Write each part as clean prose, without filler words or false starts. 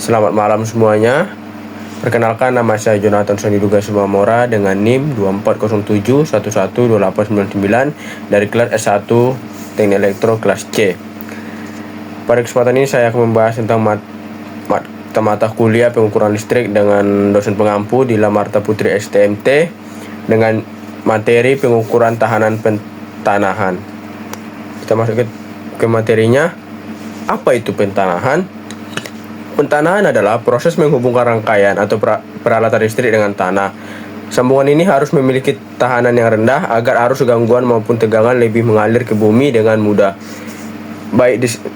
Selamat malam semuanya. Perkenalkan, nama saya Jonathan Soni Duga Sumamora dengan NIM 2407112899 dari kelas S1 Teknik Elektro kelas C. Pada kesempatan ini saya akan membahas tentang mata kuliah pengukuran listrik dengan dosen pengampu Dila Marta Putri STMT dengan materi pengukuran tahanan pentanahan. Kita masuk ke materinya. Apa itu pentanahan? Pentanahan adalah proses menghubungkan rangkaian atau peralatan listrik dengan tanah. Sambungan ini harus memiliki tahanan yang rendah agar arus gangguan maupun tegangan lebih mengalir ke bumi dengan mudah.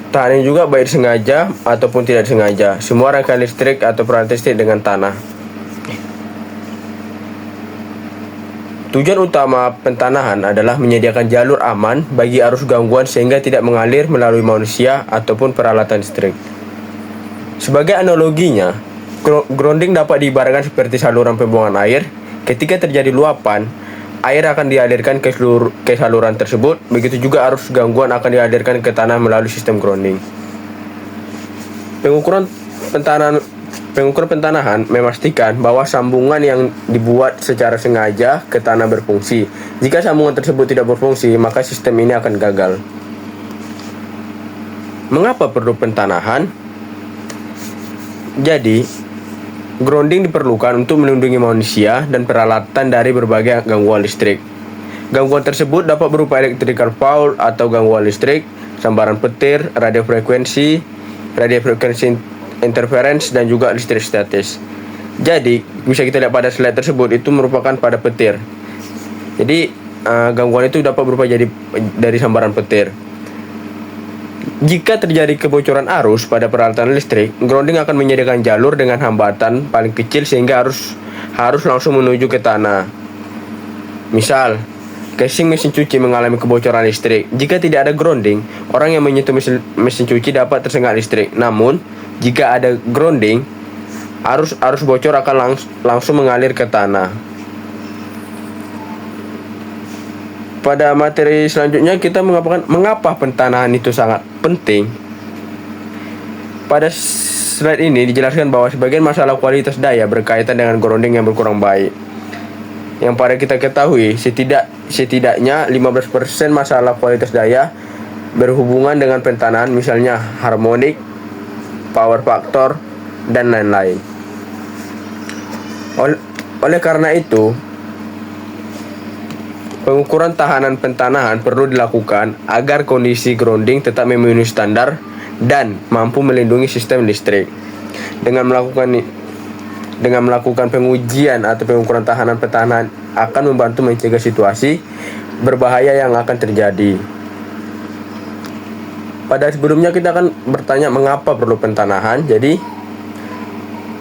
Tahanan juga baik disengaja ataupun tidak disengaja. Semua rangkaian listrik atau peralatan listrik dengan tanah. Tujuan utama pentanahan adalah menyediakan jalur aman bagi arus gangguan sehingga tidak mengalir melalui manusia ataupun peralatan listrik. Sebagai analoginya, grounding dapat diibaratkan seperti saluran pembuangan air. Ketika terjadi luapan, air akan dialirkan ke saluran tersebut. Begitu juga arus gangguan akan dialirkan ke tanah melalui sistem grounding. Pengukuran pentanahan memastikan bahwa sambungan yang dibuat secara sengaja ke tanah berfungsi. Jika sambungan tersebut tidak berfungsi, maka sistem ini akan gagal. Mengapa perlu pentanahan? Jadi, grounding diperlukan untuk melindungi manusia dan peralatan dari berbagai gangguan listrik. Gangguan tersebut dapat berupa electrical fault atau gangguan listrik, sambaran petir, radiofrekuensi interference, dan juga listrik statis. Jadi, bisa kita lihat pada slide tersebut, itu merupakan pada petir. Jadi, gangguan itu dapat berupa dari sambaran petir. Jika terjadi kebocoran arus pada peralatan listrik, grounding akan menyediakan jalur dengan hambatan paling kecil sehingga harus langsung menuju ke tanah. Misal, casing mesin cuci mengalami kebocoran listrik. Jika tidak ada grounding, orang yang menyentuh mesin cuci dapat tersengat listrik. Namun, jika ada grounding, arus bocor akan langsung mengalir ke tanah. Pada materi selanjutnya kita mengapa pentanahan itu sangat penting. Pada slide ini dijelaskan bahwa sebagian masalah kualitas daya berkaitan dengan grounding yang berkurang baik. Yang pada kita ketahui, setidaknya 15% masalah kualitas daya berhubungan dengan pentanahan, misalnya harmonik, power factor, dan lain-lain. Oleh karena itu, pengukuran tahanan pentanahan perlu dilakukan agar kondisi grounding tetap memenuhi standar dan mampu melindungi sistem listrik. Dengan melakukan pengujian atau pengukuran tahanan pentanahan akan membantu mencegah situasi berbahaya yang akan terjadi. Pada sebelumnya kita akan bertanya mengapa perlu pentanahan. Jadi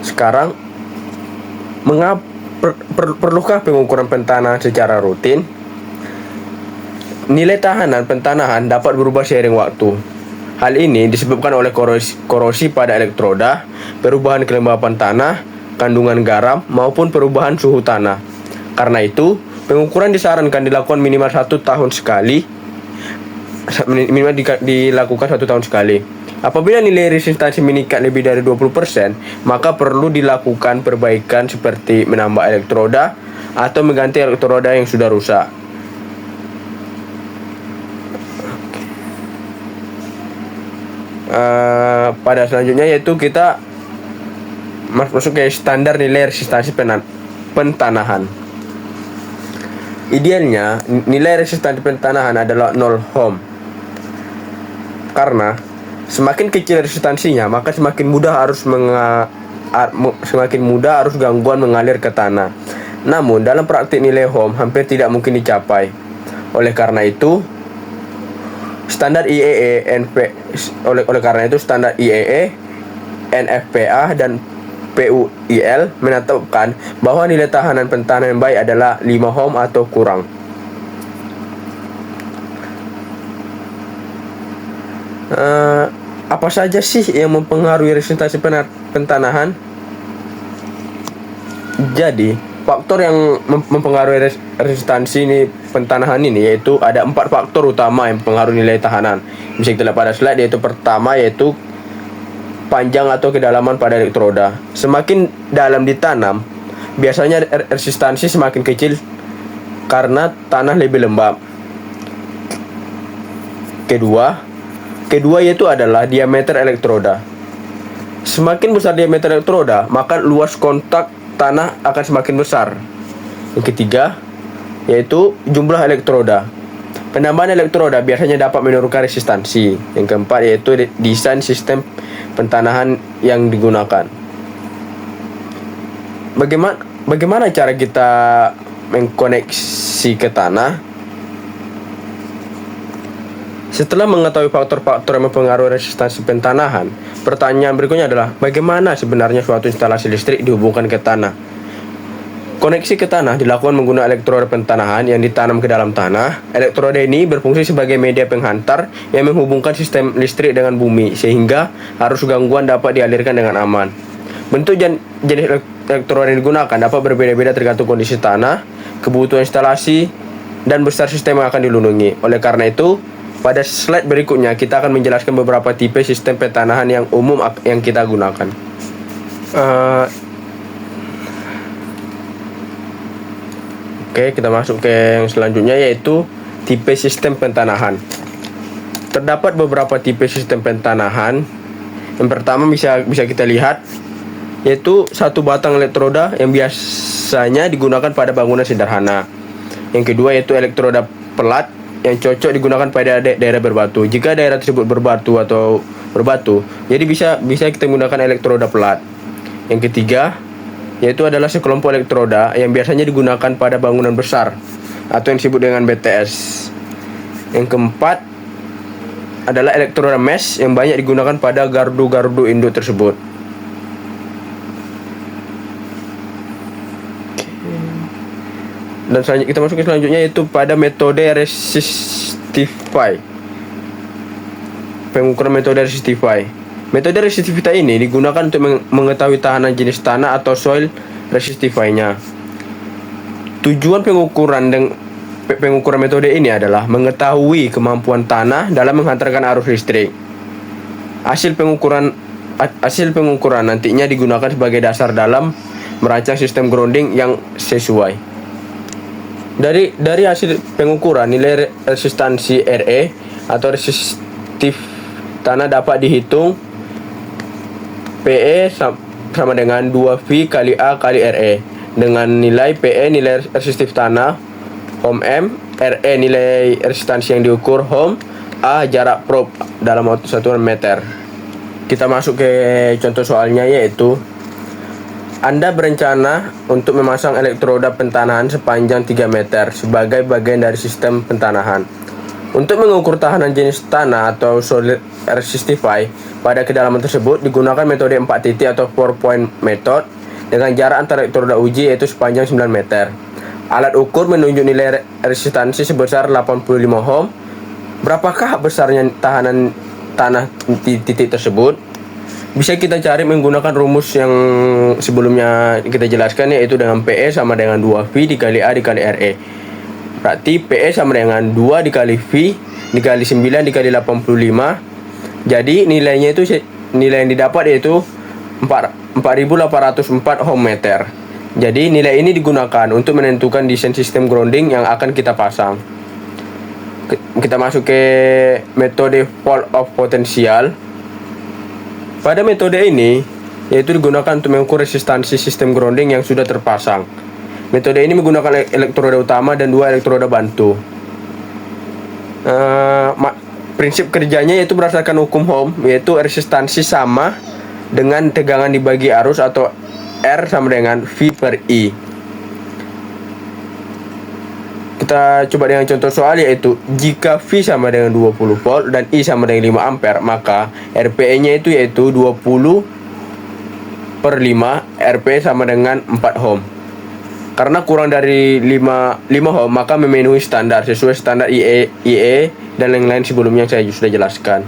sekarang perlukah pengukuran pentanahan secara rutin? Nilai tahanan pentanahan dapat berubah seiring waktu. Hal ini disebabkan oleh korosi pada elektroda, perubahan kelembapan tanah, kandungan garam, maupun perubahan suhu tanah. Karena itu, pengukuran disarankan dilakukan minimal 1 tahun sekali. Dilakukan 1 tahun sekali. Apabila nilai resistansi meningkat lebih dari 20%, maka perlu dilakukan perbaikan seperti menambah elektroda atau mengganti elektroda yang sudah rusak. Pada selanjutnya yaitu kita masuk ke standar nilai resistansi pentanahan. Idealnya nilai resistansi pentanahan adalah 0 ohm. Karena semakin kecil resistansinya, maka semakin mudah arus gangguan mengalir ke tanah. Namun dalam praktik nilai ohm hampir tidak mungkin dicapai. Oleh karena itu standar IEEE, NFPA dan PUIL menetapkan bahwa nilai tahanan pentanahan yang baik adalah 5 ohm atau kurang. Apa saja sih yang mempengaruhi resistansi pentanahan? Jadi, faktor yang mempengaruhi resistansi pentanahan ini yaitu ada 4 faktor utama yang mempengaruhi nilai tahanan. Bisa kita lihat pada slide, yaitu pertama yaitu panjang atau kedalaman pada elektroda. Semakin dalam ditanam, biasanya resistansi semakin kecil karena tanah lebih lembab. Kedua yaitu adalah diameter elektroda. Semakin besar diameter elektroda, maka luas kontak tanah akan semakin besar. Yang ketiga yaitu jumlah elektroda. Penambahan elektroda biasanya dapat menurunkan resistansi. Yang keempat yaitu desain sistem pentanahan yang digunakan. Bagaimana cara kita mengkoneksi ke tanah? Setelah mengetahui faktor-faktor yang mempengaruhi resistansi pentanahan, pertanyaan berikutnya adalah bagaimana sebenarnya suatu instalasi listrik dihubungkan ke tanah? Koneksi ke tanah dilakukan menggunakan elektroda pentanahan yang ditanam ke dalam tanah. Elektroda ini berfungsi sebagai media penghantar yang menghubungkan sistem listrik dengan bumi, sehingga arus gangguan dapat dialirkan dengan aman. Bentuk jenis elektroda yang digunakan dapat berbeda-beda tergantung kondisi tanah, kebutuhan instalasi, dan besar sistem yang akan dilindungi. Oleh karena itu, pada slide berikutnya kita akan menjelaskan beberapa tipe sistem pentanahan yang umum yang kita gunakan. Oke, kita masuk ke yang selanjutnya, yaitu tipe sistem pentanahan. Terdapat beberapa tipe sistem pentanahan. Yang pertama bisa kita lihat, yaitu satu batang elektroda yang biasanya digunakan pada bangunan sederhana. Yang kedua yaitu elektroda pelat yang cocok digunakan pada daerah berbatu. Jika daerah tersebut berbatu, jadi bisa kita menggunakan elektroda pelat. Yang ketiga yaitu adalah sekelompok elektroda yang biasanya digunakan pada bangunan besar atau yang disebut dengan BTS. Yang keempat adalah elektroda mesh yang banyak digunakan pada gardu-gardu induk tersebut. Dan selanjutnya kita masuk ke selanjutnya, yaitu pada metode resistivity. Pengukuran metode resistivity. Metode resistivity ini digunakan untuk mengetahui tahanan jenis tanah atau soil resistivity-nya. Tujuan pengukuran metode ini adalah mengetahui kemampuan tanah dalam menghantarkan arus listrik. Hasil pengukuran nantinya digunakan sebagai dasar dalam merancang sistem grounding yang sesuai. Dari hasil pengukuran, nilai resistansi RE atau resistif tanah dapat dihitung. PE sama dengan 2V kali A kali RE, dengan nilai PE nilai resistif tanah ohm M, RE nilai resistansi yang diukur ohm, A jarak probe dalam satuan meter. Kita masuk ke contoh soalnya, yaitu Anda berencana untuk memasang elektroda pentanahan sepanjang 3 meter sebagai bagian dari sistem pentanahan. Untuk mengukur tahanan jenis tanah atau solid resistivity pada kedalaman tersebut digunakan metode 4 titik atau 4-point method dengan jarak antara elektroda uji yaitu sepanjang 9 meter. Alat ukur menunjuk nilai resistansi sebesar 85 ohm. Berapakah besarnya tahanan tanah di titik tersebut? Bisa kita cari menggunakan rumus yang sebelumnya kita jelaskan, yaitu dengan PE sama dengan 2V dikali A dikali RE. Berarti PE sama dengan 2 dikali V dikali 9 dikali 85. Jadi nilainya itu, nilai yang didapat yaitu 4804 ohm meter. Jadi nilai ini digunakan untuk menentukan desain sistem grounding yang akan kita pasang. Kita masuk ke metode fault of potential. Pada metode ini yaitu digunakan untuk mengukur resistansi sistem grounding yang sudah terpasang. Metode ini menggunakan elektroda utama dan 2 elektroda bantu. Prinsip kerjanya yaitu berdasarkan hukum Ohm, yaitu resistansi sama dengan tegangan dibagi arus atau R sama dengan V per I. Kita coba dengan contoh soal, yaitu jika V sama dengan 20 volt dan I sama dengan 5 ampere, maka RPE-nya itu yaitu 20 per 5, RPE sama dengan 4 ohm. Karena kurang dari 5 ohm, maka memenuhi standar sesuai standar IE dan lain-lain sebelumnya yang saya sudah jelaskan.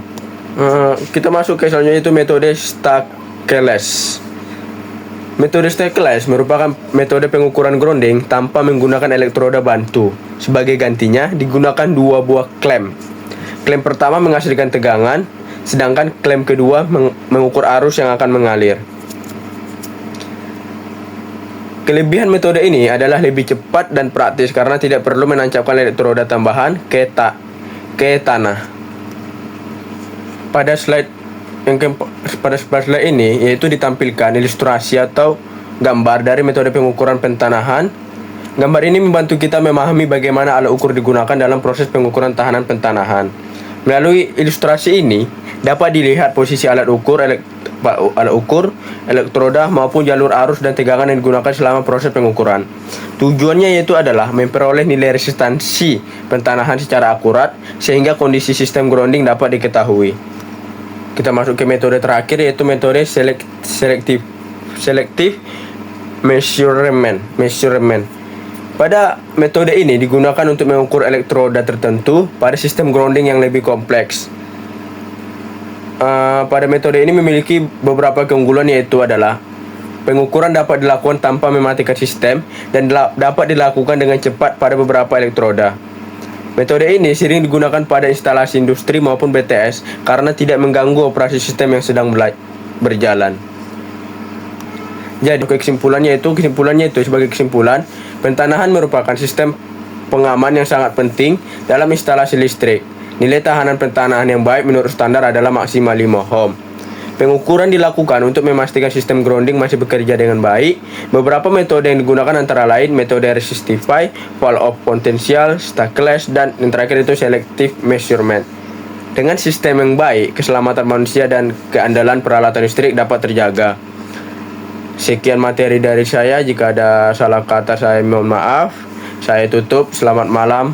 Kita masuk ke selanjutnya, yaitu metode Stackless. Metode Stackless merupakan metode pengukuran grounding tanpa menggunakan elektroda bantu. Sebagai gantinya digunakan 2 buah klem. Klem pertama menghasilkan tegangan, sedangkan klem kedua mengukur arus yang akan mengalir. Kelebihan metode ini adalah lebih cepat dan praktis karena tidak perlu menancapkan elektroda tambahan ke tanah. Pada slide ini yaitu ditampilkan ilustrasi atau gambar dari metode pengukuran pentanahan. Gambar ini membantu kita memahami bagaimana alat ukur digunakan dalam proses pengukuran tahanan pentanahan. Melalui ilustrasi ini dapat dilihat posisi alat ukur, elektroda maupun jalur arus dan tegangan yang digunakan selama proses pengukuran. Tujuannya yaitu adalah memperoleh nilai resistansi pentanahan secara akurat sehingga kondisi sistem grounding dapat diketahui. Kita masuk ke metode terakhir yaitu metode selective measurement. Pada metode ini digunakan untuk mengukur elektroda tertentu pada sistem grounding yang lebih kompleks. Pada metode ini memiliki beberapa keunggulan yaitu adalah pengukuran dapat dilakukan tanpa mematikan sistem dan dapat dilakukan dengan cepat pada beberapa elektroda. Metode ini sering digunakan pada instalasi industri maupun BTS karena tidak mengganggu operasi sistem yang sedang berjalan. Jadi kesimpulannya itu sebagai kesimpulan, pentanahan merupakan sistem pengaman yang sangat penting dalam instalasi listrik. Nilai tahanan pentanahan yang baik menurut standar adalah maksimal 5 ohm. Pengukuran dilakukan untuk memastikan sistem grounding masih bekerja dengan baik. Beberapa metode yang digunakan antara lain metode resistify, wall of potential, stackless, dan yang terakhir itu selective measurement. Dengan sistem yang baik, keselamatan manusia dan keandalan peralatan listrik dapat terjaga. Sekian materi dari saya. Jika ada salah kata saya mohon maaf. Saya tutup. Selamat malam.